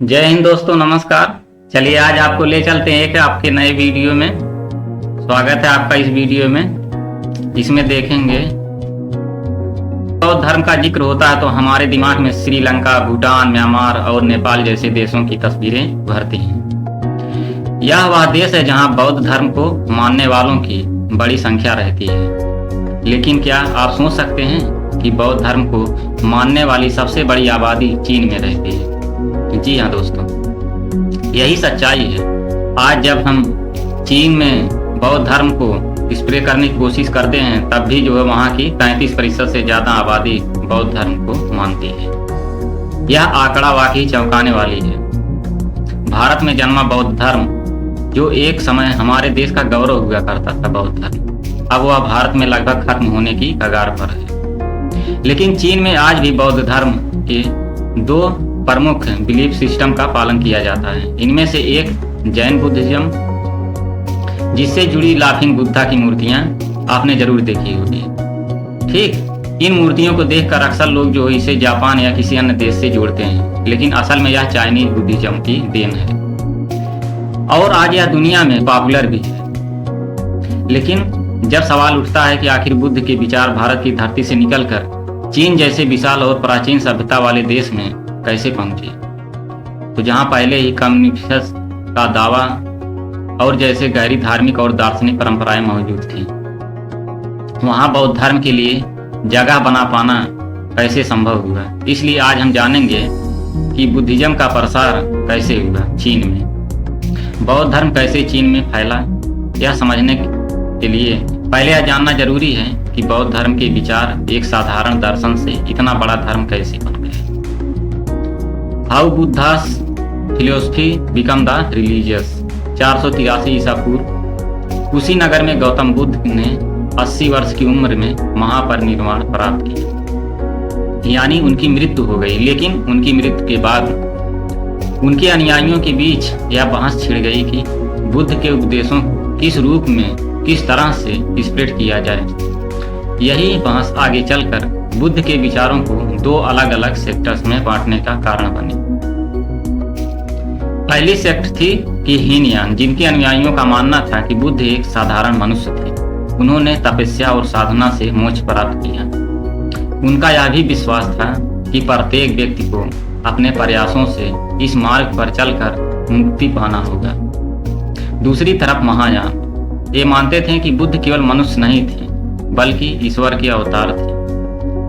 जय हिंद दोस्तों, नमस्कार। चलिए आज आपको ले चलते हैं एक आपके नए वीडियो में। स्वागत है आपका इस वीडियो में। इसमें देखेंगे बौद्ध धर्म का जिक्र होता है तो हमारे दिमाग में श्रीलंका, भूटान, म्यांमार और नेपाल जैसे देशों की तस्वीरें उभरती हैं। यह वह देश है जहां बौद्ध धर्म को मानने वालों की बड़ी संख्या रहती है। लेकिन क्या आप सोच सकते हैं कि बौद्ध धर्म को मानने वाली सबसे बड़ी आबादी चीन में रहती है? जी हाँ दोस्तों, यही सच्चाई है। आज जब हम चीन में बौद्ध धर्म को स्प्रे करने की कोशिश करते हैं तब भी जो है वहाँ की 33% से ज़्यादा आबादी बौद्ध धर्म को मानती है। यह आंकड़ा वाकई चौंकाने वाली है। भारत में जन्मा बौद्ध धर्म, जो एक समय हमारे देश का गौरव हुआ करता था बौद्ध धर्म, अब वह भारत में लगभग खत्म होने की कगार पर है। लेकिन चीन में आज भी बौद्ध धर्म के दो प्रमुख बिलीफ सिस्टम का पालन किया जाता है। इनमें से एक जैन बुद्धिज्म, जिससे जुड़ी लाफिंग बुद्धा की मूर्तियां आपने जरूर देखी होगी। ठीक, इन मूर्तियों को देखकर अक्सर लोग जो इसे जापान या किसी अन्य देश से जोड़ते हैं, लेकिन असल में यह चाइनीज बुद्धिज्म की देन है और आज यह दुनिया में पॉपुलर भी है। लेकिन जब सवाल उठता है कि आखिर बुद्ध के विचार भारत की धरती से निकलकर चीन जैसे विशाल और प्राचीन सभ्यता वाले देश में कैसे पहुंचे, तो जहां पहले ही कम्युनिस्ट का दावा और जैसे गहरी धार्मिक और दार्शनिक परंपराएं मौजूद थी, वहां बौद्ध धर्म के लिए जगह बना पाना कैसे संभव हुआ। इसलिए आज हम जानेंगे कि बुद्धिज्म का प्रसार कैसे हुआ चीन में, बौद्ध धर्म कैसे चीन में फैला। यह समझने के लिए पहले यह जानना जरूरी है कि बौद्ध धर्म के विचार एक साधारण दर्शन से इतना बड़ा धर्म कैसे बन गए। How Buddhas philosophy become the religious. 483 ईसा पूर्व कुशीनगर में गौतम बुद्ध ने 80 वर्ष की उम्र में महापरिनिर्वाण प्राप्त किया, यानी उनकी मृत्यु हो गई। लेकिन उनकी मृत्यु के बाद उनके अनुयायियों के बीच यह बहस छिड़ गई कि बुद्ध के उपदेशों को किस रूप में, किस तरह से स्प्रेड किया जाए। यही बहस आगे चलकर बुद्ध के विचारों को दो अलग अलग सेक्टर्स में बांटने का कारण बनी। पहली सेक्ट थी कि हीनयान, जिनके अनुयायियों का मानना था कि बुद्ध एक साधारण मनुष्य थे। उन्होंने तपस्या और साधना से मोक्ष प्राप्त किया। उनका यह भी विश्वास था कि प्रत्येक व्यक्ति को अपने प्रयासों से इस मार्ग पर चलकर मुक्ति पाना होगा। दूसरी तरफ महायान, ये मानते थे कि बुद्ध केवल मनुष्य नहीं थे बल्कि ईश्वर के अवतार थे,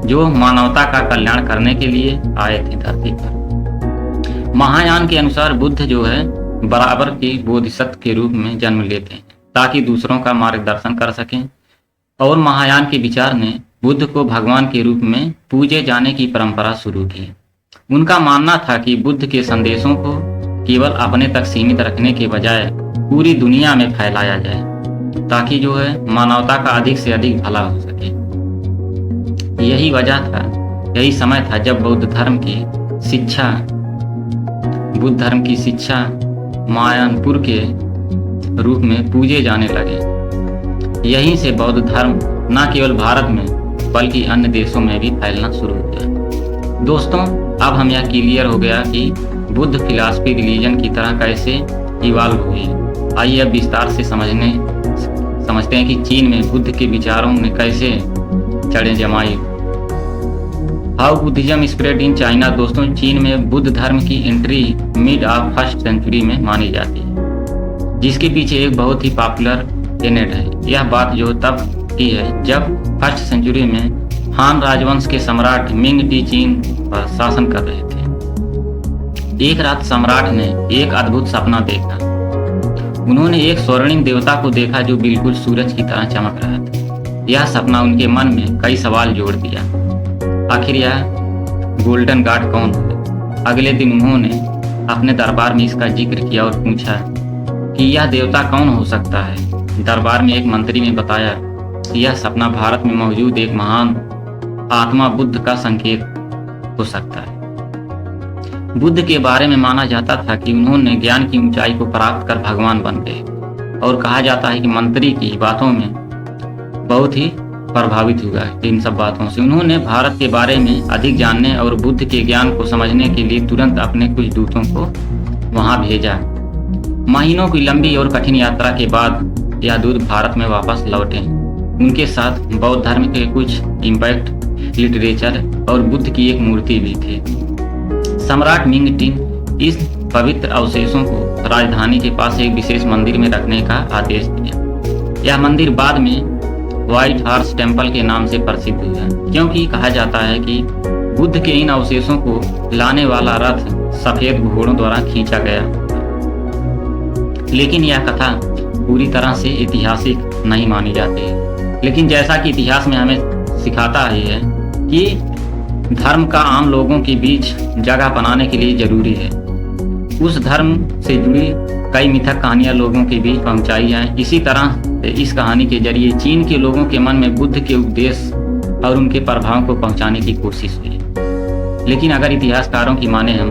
जो मानवता का कल्याण करने के लिए आए थे धरती पर। महायान के अनुसार बुद्ध जो है बराबर की बोधिसत्व के रूप में जन्म लेते हैं ताकि दूसरों का मार्गदर्शन कर सकें। और महायान के विचार ने बुद्ध को भगवान के रूप में पूजे जाने की परंपरा शुरू की। उनका मानना था कि बुद्ध के संदेशों को केवल अपने तक सीमित रखने के बजाय पूरी दुनिया में फैलाया जाए ताकि जो है मानवता का अधिक से अधिक भला हो सके। यही वजह था, यही समय था जब बुद्ध धर्म की शिक्षा मायानपुर के रूप में पूजे जाने लगे। यहीं से बौद्ध धर्म न केवल भारत में बल्कि अन्य देशों में भी फैलना शुरू हुआ। दोस्तों, अब हम यह क्लियर हो गया कि बुद्ध फिलॉसफी रिलीजन की तरह कैसे इवॉल्व हुई। आइए अब विस्तार से समझते हैं कि चीन में बुद्ध के विचारों ने कैसे जड़ें जमाई। How Buddhism spread in China. दोस्तों, चीन में बुद्ध धर्म की entry mid of first century में मानी जाती है, जिसके पीछे एक बहुत ही पॉपुलर टेनेट है। यह बात जो तब की है जब फर्स्ट सेंचुरी में हान राजवंश के सम्राट मिंग टी चीन पर शासन कर रहे थे। एक रात सम्राट ने एक अद्भुत सपना देखा। उन्होंने एक स्वर्णिम देवता को देखा जो बिल्कुल सूरज की तरह चमक रहा था। यह सपना उनके मन में कई सवाल जोड़ दिया। आखिर यह गोल्डन गॉड कौन है? अगले दिन उन्होंने अपने दरबार में इसका जिक्र किया और पूछा कि यह देवता कौन हो सकता है। दरबार में एक मंत्री ने बताया कि यह सपना भारत में मौजूद एक महान आत्मा बुद्ध का संकेत हो सकता है। बुद्ध के बारे में माना जाता था कि उन्होंने ज्ञान की ऊंचाई को प्राप्त कर भगवान बन गए और कहा जाता है कि मंत्री की बातों में बहुत ही प्रभावित हुआ इन सब बातों से। उन्होंने भारत के बारे में अधिक जानने और बुद्ध के ज्ञान को समझने के लिए तुरंत अपने कुछ दूतों को वहां भेजा। महीनों की लंबी और कठिन यात्रा के बाद यह दूत भारत में वापस लौटे। उनके साथ बौद्ध धर्म के कुछ इम्पैक्ट लिटरेचर और बुद्ध की एक मूर्ति भी थी। सम्राट मिंग टिन इस पवित्र अवशेषों को राजधानी के पास एक विशेष मंदिर में रखने का आदेश दिया। यह मंदिर बाद में व्हाइट हॉर्स टेम्पल के नाम से प्रसिद्ध हुआ, क्योंकि कहा जाता है कि बुद्ध के इन अवशेषों को लाने वाला रथ सफेद घोड़ों द्वारा खींचा गया। लेकिन यह कथा पूरी तरह से ऐतिहासिक नहीं मानी जाती है। लेकिन जैसा कि इतिहास में हमें सिखाता ही है कि धर्म का आम लोगों के बीच जगह बनाने के लिए जरूरी है। उस धर्म से जुड़ी कई मिथक कहानियां लोगों के बीच पहुंचाई जाएं। इसी तरह इस कहानी के जरिए चीन के लोगों के मन में बुद्ध के उपदेश और उनके प्रभाव को पहुंचाने की कोशिश हुई। लेकिन अगर इतिहासकारों की माने हम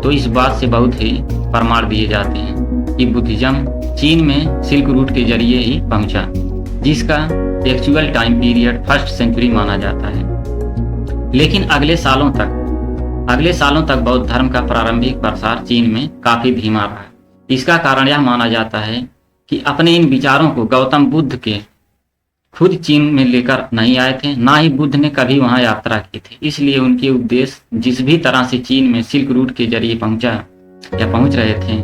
तो इस बात से बहुत ही प्रमाण दिए जाते हैं कि बुद्धिज्म चीन में सिल्क रूट के जरिए ही पहुंचा, जिसका actual time period 1st century माना जाता है। लेकिन अगले सालों तक बौद्ध धर्म का प्रारंभिक प्रसार चीन में काफी धीमा रहा। इसका कारण यह माना जाता है कि अपने इन विचारों को गौतम बुद्ध के खुद चीन में लेकर नहीं आए थे, ना ही बुद्ध ने कभी वहां यात्रा की थी। इसलिए उनके उपदेश जिस भी तरह से चीन में सिल्क रूट के जरिए पहुंच रहे थे,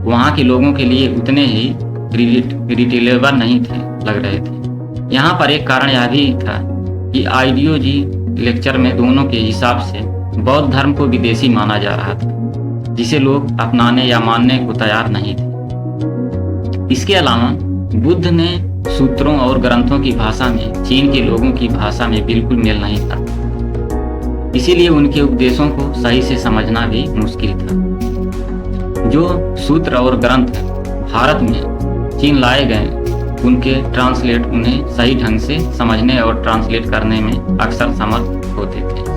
वहां के लोगों के लिए उतने ही रिलेटेबल नहीं थे लग रहे थे। यहाँ पर एक कारण यह भी था कि आइडियोलॉजी लेक्चर में दोनों के हिसाब से बौद्ध धर्म को विदेशी माना जा रहा था, जिसे लोग अपनाने या मानने को तैयार नहीं थे। इसके अलावा बुद्ध ने सूत्रों और ग्रंथों की भाषा में चीन के लोगों की भाषा में बिल्कुल मेल नहीं था। इसीलिए उनके उपदेशों को सही से समझना भी मुश्किल था। जो सूत्र और ग्रंथ भारत में चीन लाए गए, उनके ट्रांसलेट उन्हें सही ढंग से समझने और ट्रांसलेट करने में अक्सर समर्थ होते थे।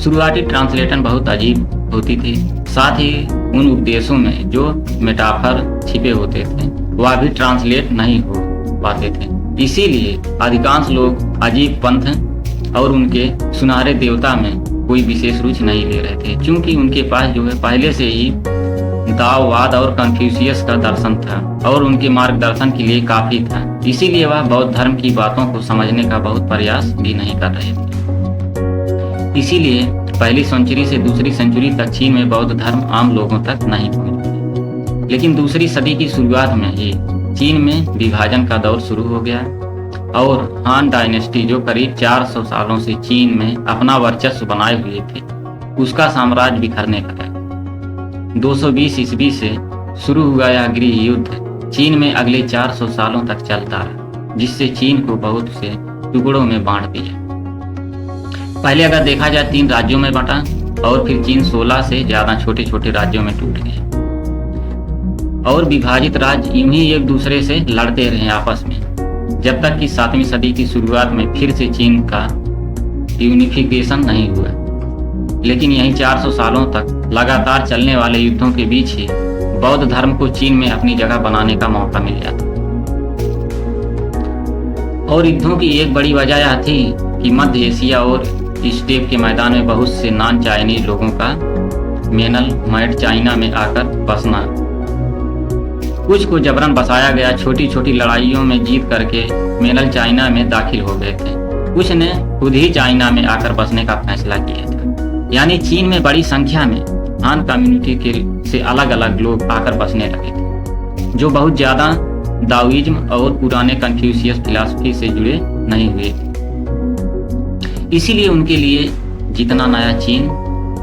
शुरुआती ट्रांसलेशन बहुत अजीब होती थी। साथ ही उन उपदेशों में जो मेटाफर छिपे होते थे वह भी ट्रांसलेट नहीं हो पाते थे। इसीलिए अधिकांश लोग अजीब पंथ और उनके सुनहरे देवता में कोई विशेष रुचि नहीं ले रहे थे, क्योंकि उनके पास जो है पहले से ही दाओवाद और कन्फ्यूशियस का दर्शन था और उनके मार्गदर्शन के लिए काफी था। इसीलिए वह बौद्ध धर्म की बातों को समझने का बहुत प्रयास भी नहीं कर रहे थे। इसीलिए पहली सेंचुरी से दूसरी सेंचुरी तक चीन में बौद्ध धर्म आम लोगों तक नहीं पहुंचा। लेकिन दूसरी सदी की शुरुआत में ही चीन में विभाजन का दौर शुरू हो गया और हान डायनेस्टी, जो करीब 400 सालों से चीन में अपना वर्चस्व बनाए हुए थे, उसका साम्राज्य बिखरने लगा। 220 ईस्वी से शुरू हुआ यह गृह युद्ध चीन में अगले 400 सालों तक चलता रहा, जिससे चीन को बहुत से टुकड़ों में बांट दिया। पहले अगर देखा जाए 3 राज्यों में बंटा और फिर चीन 16 से ज्यादा छोटे छोटे राज्यों में टूट गए और विभाजित राज्य यूं ही एक दूसरे से लड़ते रहे आपस में, जब तक कि 7वीं सदी की शुरुआत में फिर से चीन का यूनिफिकेशन नहीं हुआ। लेकिन यही 400 सालों तक लगातार चलने वाले युद्धों के बीच ही बौद्ध धर्म को चीन में अपनी जगह बनाने का मौका मिल जाता। और युद्धों की एक बड़ी वजह यह थी कि मध्य एशिया और स्टेप के मैदान में बहुत से नॉन चाइनीज लोगों का मेनल मैट चाइना में आकर बसना। कुछ को जबरन बसाया गया, छोटी छोटी लड़ाइयों में जीत करके मेनल चाइना में दाखिल हो गए थे। कुछ ने खुद ही चाइना में आकर बसने का फैसला किया था। यानी चीन में बड़ी संख्या में हान कम्युनिटी के से अलग अलग लोग आकर बसने लगे थे, जो बहुत ज्यादा दाओइज्म और पुराने कन्फ्यूशियस फिलॉसफी से जुड़े नहीं हुए थे। इसीलिए उनके लिए जितना नया चीन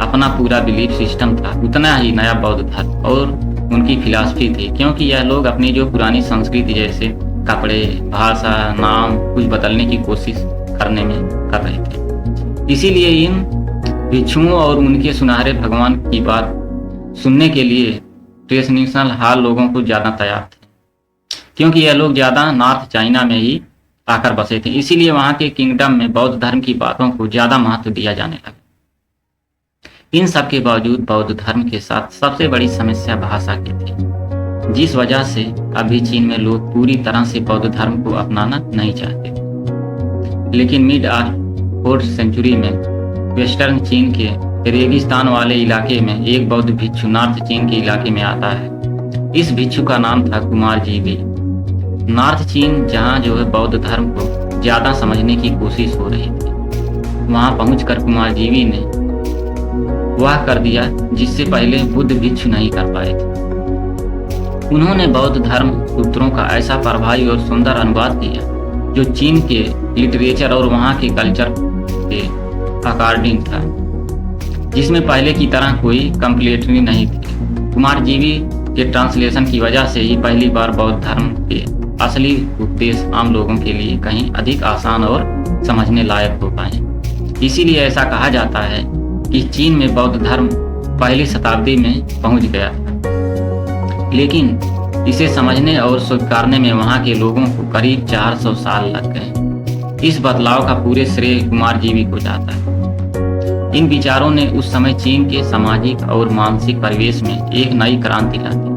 अपना पूरा बिलीफ सिस्टम था, उतना ही नया बौद्ध धर्म और उनकी फिलॉसफी थी, क्योंकि यह लोग अपनी जो पुरानी संस्कृति जैसे कपड़े, भाषा, नाम कुछ बदलने की कोशिश करने में कर रहे थे। इसीलिए इन भिक्षुओं और उनके सुनहरे भगवान की बात सुनने के लिए ट्रेडिशनल हाल लोगों को ज्यादा तैयार थे, क्योंकि यह लोग ज्यादा नॉर्थ चाइना में ही आकर बसे थे। इसीलिए वहां के किंगडम में बौद्ध धर्म की बातों को ज्यादा महत्व दिया जाने लगा। इन सब के बावजूद बौद्ध धर्म के साथ सबसे बड़ी समस्या भाषा की थी, जिस वजह से अभी चीन में लोग पूरी तरह से बौद्ध धर्म को अपनाना नहीं चाहते। लेकिन मिड 4th सेंचुरी में वेस्टर्न चीन के रेगिस्तान वाले इलाके में एक बौद्ध भिक्षु नॉर्थ चीन के इलाके में आता है। इस भिक्षु का नाम था कुमार जीवी। नॉर्थ चीन जहाँ जो है बौद्ध धर्म को ज़्यादा समझने की कोशिश हो रही थी, वहाँ पहुंचकर कुमार जीवी ने वह कर दिया जिससे पहले बुद्ध भिक्षु नहीं कर पाए थे। उन्होंने बौद्ध धर्म सूत्रों का ऐसा प्रभावी और सुंदर अनुवाद किया जो चीन के लिटरेचर और वहाँ के कल्चर के अकॉर्डिंग था, जिसमें पहले की तरह कोई कंप्लीटली नहीं थी। कुमार जीवी के ट्रांसलेशन की वजह से ही पहली बार बौद्ध धर्म के असली उपदेश आम लोगों के लिए कहीं अधिक आसान और समझने लायक हो पाए। इसीलिए ऐसा कहा जाता है कि चीन में बौद्ध धर्म पहली शताब्दी में पहुंच गया था, लेकिन इसे समझने और स्वीकारने में वहां के लोगों को करीब 400 साल लग गए। इस बदलाव का पूरे श्रेय कुमार जीवी को जाता है। इन विचारों ने उस समय चीन के सामाजिक और मानसिक परिवेश में एक नई क्रांति ला दी।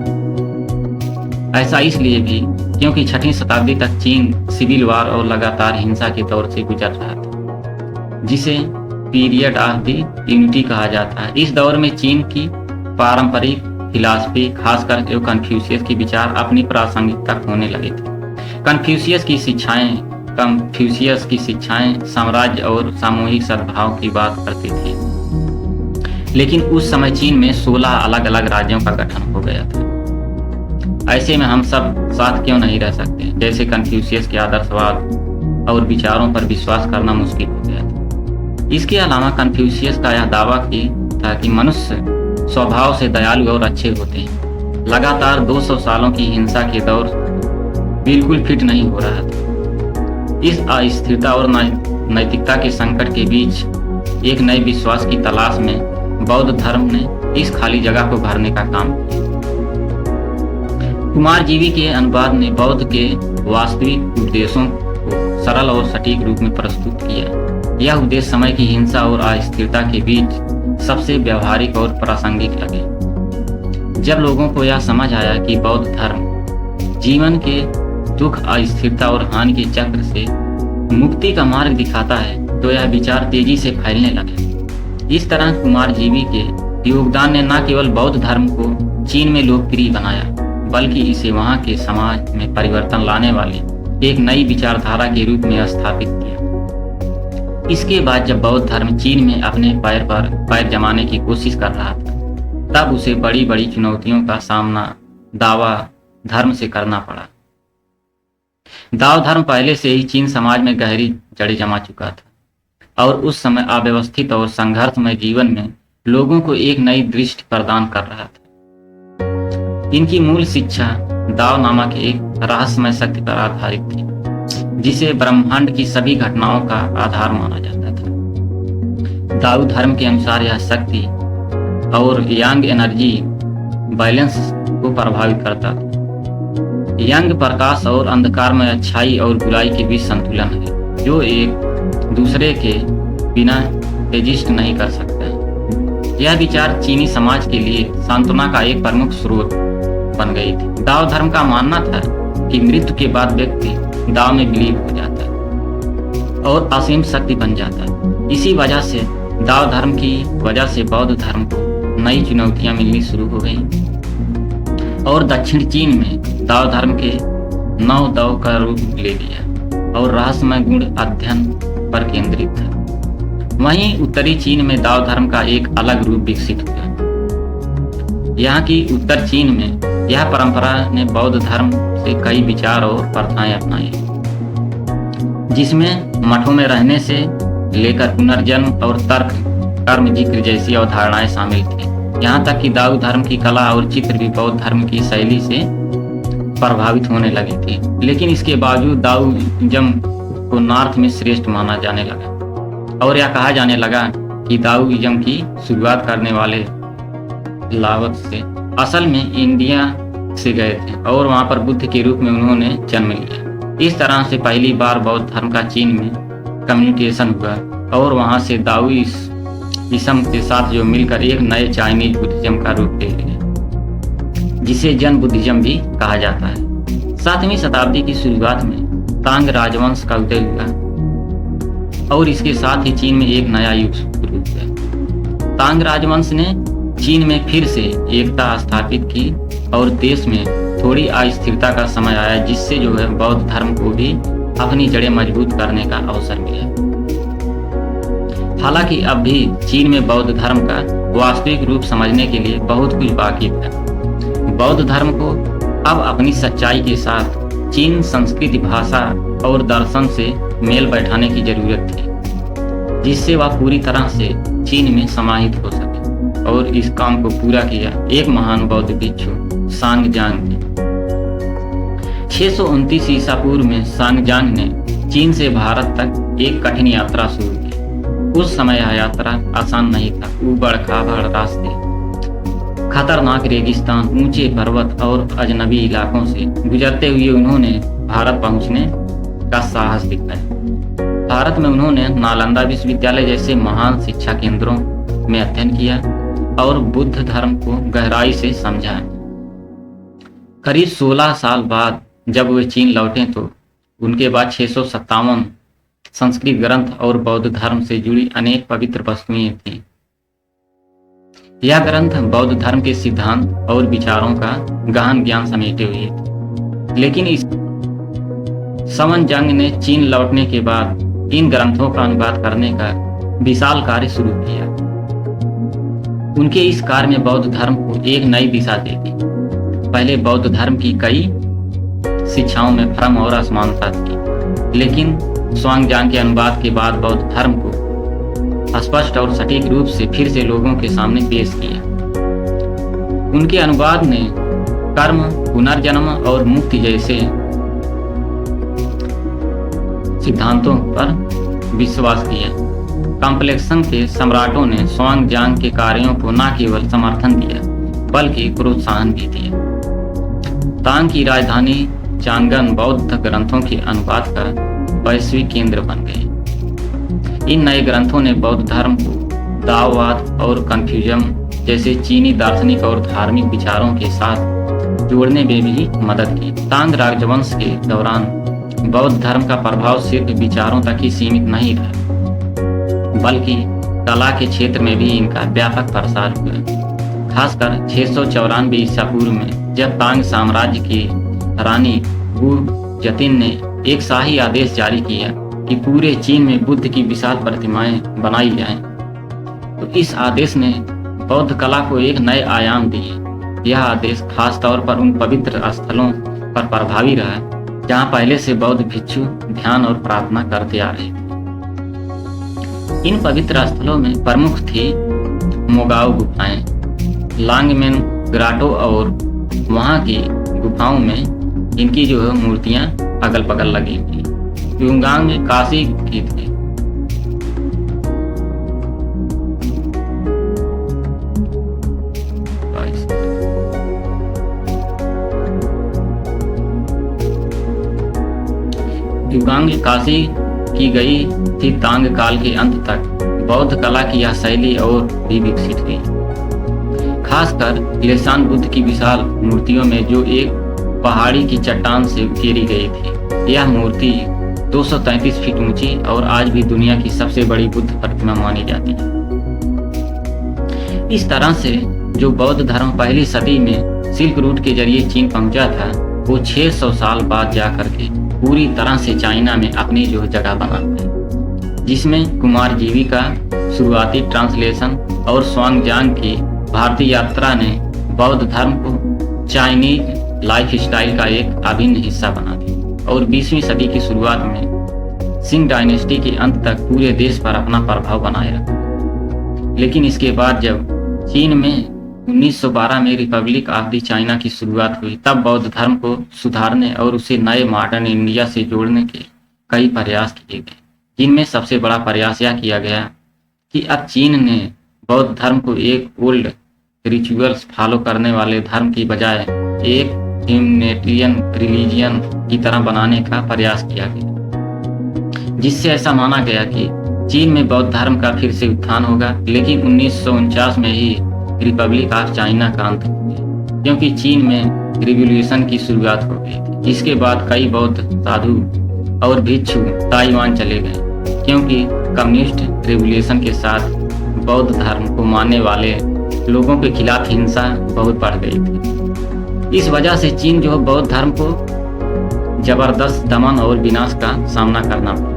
ऐसा इसलिए भी क्योंकि 6वीं शताब्दी तक चीन सिविल वार और लगातार हिंसा के दौर से गुजर रहा था, जिसे पीरियड ऑफ द यूनिटी कहा जाता है। इस दौर में चीन की पारंपरिक फिलॉसफी, खासकर जो कन्फ्यूशियस के विचार अपनी प्रासंगिकता खोने लगे थे। कन्फ्यूशियस की शिक्षाएं साम्राज्य और सामूहिक सद्भाव की बात करती थी, लेकिन उस समय चीन में 16 अलग अलग राज्यों का गठन हो गया था। ऐसे में हम सब साथ क्यों नहीं रह सकते? जैसे कन्फ्यूशियस के आदर्शवाद और विचारों पर विश्वास करना मुश्किल हो गया था। इसके अलावा कन्फ्यूशियस का यह दावा था कि मनुष्य स्वभाव से दयालु और अच्छे होते हैं। लगातार 200 सालों की हिंसा के दौर बिल्कुल फिट नहीं हो रहा था। इस अस्थिरता और नैतिकता के संकट के बीच एक नए विश्वास की तलाश में बौद्ध धर्म ने इस खाली जगह को भरने का काम किया। कुमार जीवी के अनुवाद ने बौद्ध के वास्तविक उपदेशों को सरल और सटीक रूप में प्रस्तुत किया। यह उपदेश समय की हिंसा और अस्थिरता के बीच सबसे व्यवहारिक और प्रासंगिक लगे। जब लोगों को यह समझ आया कि बौद्ध धर्म जीवन के दुख, अस्थिरता और हानि के चक्र से मुक्ति का मार्ग दिखाता है, तो यह विचार तेजी से फैलने लगे। इस तरह कुमार जीवी के योगदान ने न केवल बौद्ध धर्म को चीन में लोकप्रिय बनाया, बल्कि इसे वहां के समाज में परिवर्तन लाने वाली एक नई विचारधारा के रूप में स्थापित किया। इसके बाद जब बौद्ध धर्म चीन में अपने पैर पर पैर जमाने की कोशिश कर रहा था, तब उसे बड़ी बड़ी चुनौतियों का सामना दावा धर्म से करना पड़ा। दाव धर्म पहले से ही चीन समाज में गहरी जड़ें जमा चुका था और उस समय अव्यवस्थित और संघर्षमय जीवन में लोगों को एक नई दृष्टि प्रदान कर रहा था। इनकी मूल शिक्षा दाव नामक एक रहस्यमय शक्ति पर आधारित थी, जिसे ब्रह्मांड की सभी घटनाओं का आधार माना जाता था। दाव धर्म के अनुसार यह शक्ति और यांग एनर्जी बैलेंस को प्रभावित करता था। यंग प्रकाश और अंधकार में अच्छाई और बुराई के बीच संतुलन है, जो एक दूसरे के बिना एग्जिस्ट नहीं कर सकता। यह विचार चीनी समाज के लिए सांत्वना का एक प्रमुख स्रोत बन गई थी। दाव धर्म का मानना था कि मृत्यु के बाद व्यक्ति दाव में विलीन हो जाता है और असीम शक्ति बन जाता है। इसी वजह से दाव धर्म की वजह से बौद्ध धर्म को नई चुनौतियां मिलनी शुरू हो गई और दक्षिण चीन में दाव धर्म के 9 दाव का रूप ले लिया और रहस्यमय गुण अध्ययन पर केंद्रित था। वहीं उत्तरी चीन में दाव धर्म का एक अलग रूप विकसित हुआ। यहाँ की उत्तर चीन में यह परंपरा ने बौद्ध धर्म से कई विचार और प्रथाएं अपनाई, जिसमें मठों में रहने से लेकर पुनर्जन्म और तर्क कर्म जिक्र जैसी अवधारणाएं शामिल थी। यहाँ तक कि दाऊ धर्म की कला और चित्र भी बौद्ध धर्म की शैली से प्रभावित होने लगी थी। लेकिन इसके बावजूद दाऊइज्म को नॉर्थ में श्रेष्ठ माना जाने लगा और यह कहा जाने लगा कि दाऊइज्म की शुरुआत करने वाले लावत से असल में इंडिया से गए थे और वहां पर बुद्ध के रूप में उन्होंने जन्म लिया। इस तरह से पहली बार बौद्ध धर्म का चीन में कम्युनिकेशन हुआ और वहां से दाऊइज्म के साथ जो मिलकर एक नए चाइनीज बुद्धिज्म का रूप ले लिया, जिसे जन बुद्धिज्म भी कहा जाता है। 7वीं शताब्दी की शुरुआत में तांग राजवंश का उदय हुआ। और इसके साथ ही चीन में एक नया युग शुरू हुआ। तांग राजवंश ने चीन में फिर से एकता स्थापित की और देश में थोड़ी अस्थिरता का समय आया, जिससे जो है बौद्ध धर्म को भी अपनी जड़ें मजबूत करने का अवसर मिला। हालांकि अब भी चीन में बौद्ध धर्म का वास्तविक रूप समझने के लिए बहुत कुछ बाकी है। बौद्ध धर्म को अब अपनी सच्चाई के साथ चीन संस्कृति, भाषा और दर्शन से मेल बैठाने की जरूरत थी, जिससे वह पूरी तरह से चीन में समाहित हो सके। और इस काम को पूरा किया एक महान बौद्ध भिक्षु सांगजांग ने। 629 ईसा पूर्व में सांगजांग ने चीन से भारत तक एक कठिन यात्रा शुरू की। उस समय यह यात्रा आसान नहीं था। ऊबड़ खाबड़ रास्ते, खतरनाक रेगिस्तान, ऊंचे पर्वत और अजनबी इलाकों से गुजरते हुए उन्होंने भारत पहुंचने का साहस दिखाया। भारत में उन्होंने नालंदा विश्वविद्यालय जैसे महान शिक्षा केंद्रों में अध्ययन किया और बुद्ध धर्म को गहराई से समझा। करीब 16 साल बाद जब वे चीन लौटे तो उनके बाद 657 संस्कृत ग्रंथ और बौद्ध धर्म से जुड़ी अनेक पवित्र वस्तुएं थीं। यह ग्रंथ बौद्ध धर्म के सिद्धांत और विचारों का गहन ज्ञान समेटे हुए थे। लेकिन इस सांगजांग ने चीन लौटने के बाद इन ग्रंथों का अनुवाद करने का विशाल कार्य शुरू किया। उनके इस कार्य में बौद्ध धर्म को एक नई दिशा दे दी। पहले बौद्ध धर्म की कई शिक्षाओं में भ्रम और असमानता थी, लेकिन सांगजांग के अनुवाद के बाद बौद्ध धर्म को स्पष्ट और सटीक रूप से फिर से लोगों के सामने पेश किया। उनके अनुवाद ने कर्म, पुनर्जन्म और मुक्ति जैसे सिद्धांतों पर विश्वास किया। कॉम्प्लेक्सन के सम्राटों ने सांगजांग के कार्यों को न केवल समर्थन दिया बल्कि प्रोत्साहन भी दिया। तांग की राजधानी चांगन बौद्ध ग्रंथों के अनुवाद का वैश्विक केंद्र बन गई। इन नए ग्रंथों ने बौद्ध धर्म को दाओवाद और कन्फ्यूशियज्म जैसे चीनी दार्शनिक और धार्मिक विचारों के साथ जोड़ने में भी मदद की। तांग राजवंश के दौरान बौद्ध धर्म का प्रभाव सिर्फ विचारों तक ही सीमित नहीं रहा, बल्कि कला के क्षेत्र में भी इनका व्यापक प्रसार हुआ। खासकर 694 ईसा पूर्व में जब तांग साम्राज्य की रानी वु जतिन ने एक शाही आदेश जारी किया कि पूरे चीन में बुद्ध की विशाल प्रतिमाएं बनाई जाएं, तो इस आदेश ने बौद्ध कला को एक नए आयाम दिए। यह आदेश खास तौर पर उन पवित्र स्थलों पर प्रभावी रहा जहां पहले से बौद्ध भिक्षु ध्यान और प्रार्थना करते आ रहे थे। इन पवित्र स्थलों में प्रमुख थी मोगाओ गुफाएं, लांगमेन ग्राटो, और वहां की गुफाओं में इनकी जो है मूर्तियां अगल बगल लगी थी। युगांग में काशी की थी। युगांग काशी की गई थी। तांग काल के अंत तक बौद्ध कला की यह शैली और भी विकसित हुई, खासकर लिसान बुद्ध की विशाल मूर्तियों में जो एक पहाड़ी की चट्टान से उकेरी गई थी। यह मूर्ति 233 फीट ऊंची और आज भी दुनिया की सबसे बड़ी बुद्ध प्रतिमा मानी जाती है। इस तरह से जो बौद्ध धर्म पहली सदी में सिल्क रूट के जरिए चीन पहुंचा था, वो 600 साल बाद जाकर के पूरी तरह से चाइना में अपनी जो जगह बनाते हैं, जिसमें कुमारजीवी का शुरुआती ट्रांसलेशन और सांगजांग की भारतीय यात्रा ने बौद्ध धर्म को चाइनीज लाइफस्टाइल का एक अभिन्न हिस्सा बना दिया और 20वीं सदी की शुरुआत में सिंग डायनेस्टी के अंत तक पूरे देश पर अपना प्रभाव बनाए रखा। लेकिन इसके बाद जब चीन में 1912 में रिपब्लिक ऑफ द चाइना की शुरुआत हुई, तब बौद्ध धर्म को सुधारने और उसे नए मॉडर्न इंडिया से जोड़ने के कई प्रयास किए गए, जिनमें सबसे बड़ा प्रयास यह किया गया कि अब चीन ने बौद्ध धर्म को एक ओल्ड रिचुअल्स फॉलो करने वाले धर्म की बजाय एक ह्यूमैनिटेरियन रिलीजियन की तरह बनाने का प्रयास किया गया, जिससे ऐसा माना गया कि चीन में बौद्ध धर्म का फिर से उत्थान होगा। लेकिन 1949 में ही रिपब्लिक ऑफ चाइना का अंत हो गया, क्योंकि चीन में रिवॉल्यूशन की शुरुआत हो गई थी। इसके बाद कई बौद्ध साधु और भिक्षु ताइवान चले गए, क्योंकि कम्युनिस्ट रिवॉल्यूशन के साथ बौद्ध धर्म को मानने वाले लोगों के खिलाफ हिंसा बहुत बढ़ गई थी। इस वजह से चीन जो बौद्ध धर्म को जबरदस्त दमन और विनाश का सामना करना पड़ा।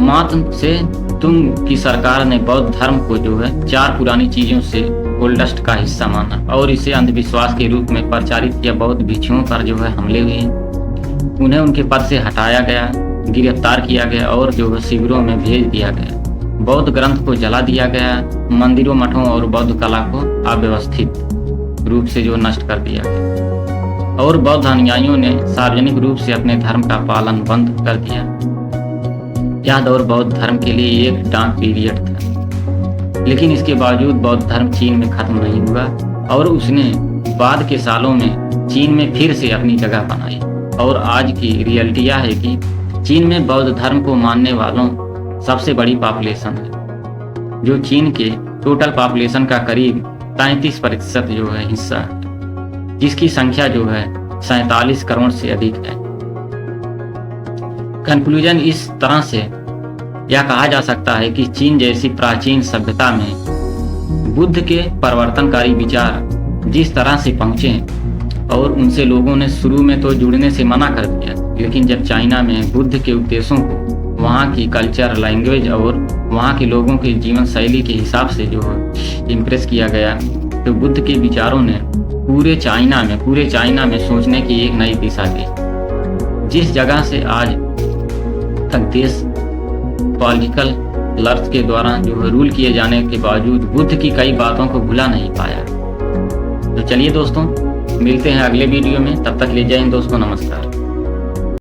मात से तुंग की सरकार ने बौद्ध धर्म को जो है 4 पुरानी चीजों से ओल्डेस्ट का हिस्सा माना और इसे अंधविश्वास के रूप में प्रचारित किया। बौद्ध भिक्षुओं पर जो है हमले हुए, उन्हें उनके पद से हटाया गया, गिरफ्तार किया गया और जो है शिविरों में भेज दिया गया। बौद्ध ग्रंथ को जला दिया गया, मंदिरों, मठों और बौद्ध कला को अव्यवस्थित रूप से जो नष्ट कर दिया गया और बौद्ध अनुयायियों ने सार्वजनिक रूप से अपने धर्म का पालन बंद कर दिया। यह दौर बौद्ध धर्म के लिए एक डार्क पीरियड था, लेकिन इसके बावजूद बौद्ध धर्म चीन में खत्म नहीं हुआ और उसने बाद के सालों में चीन में फिर से अपनी जगह बनाई। और आज की रियलिटी यह है कि चीन में बौद्ध धर्म को मानने वालों सबसे बड़ी पॉपुलेशन है, जो चीन के टोटल पॉपुलेशन का करीब 33% जो है हिस्सा है, जिसकी संख्या जो है 47 करोड़ से अधिक है। कंक्लूजन इस तरह से यह कहा जा सकता है कि चीन जैसी प्राचीन सभ्यता में बुद्ध के परिवर्तनकारी विचार जिस तरह से पहुंचे और उनसे लोगों ने शुरू में तो जुड़ने से मना कर दिया, लेकिन जब चाइना में बुद्ध के उपदेशों को वहाँ की कल्चर, लैंग्वेज और वहाँ के लोगों की जीवन शैली के हिसाब से जो इम्प्रेस किया गया, तो बुद्ध के विचारों ने पूरे चाइना में सोचने की एक नई दिशा दी। जिस जगह से आज तक देश पॉलिटिकल लर्स के द्वारा जो है रूल किए जाने के बावजूद बुद्ध की कई बातों को भुला नहीं पाया। तो चलिए दोस्तों, मिलते हैं अगले वीडियो में, तब तक ले जय हिंद दोस्तों, नमस्कार।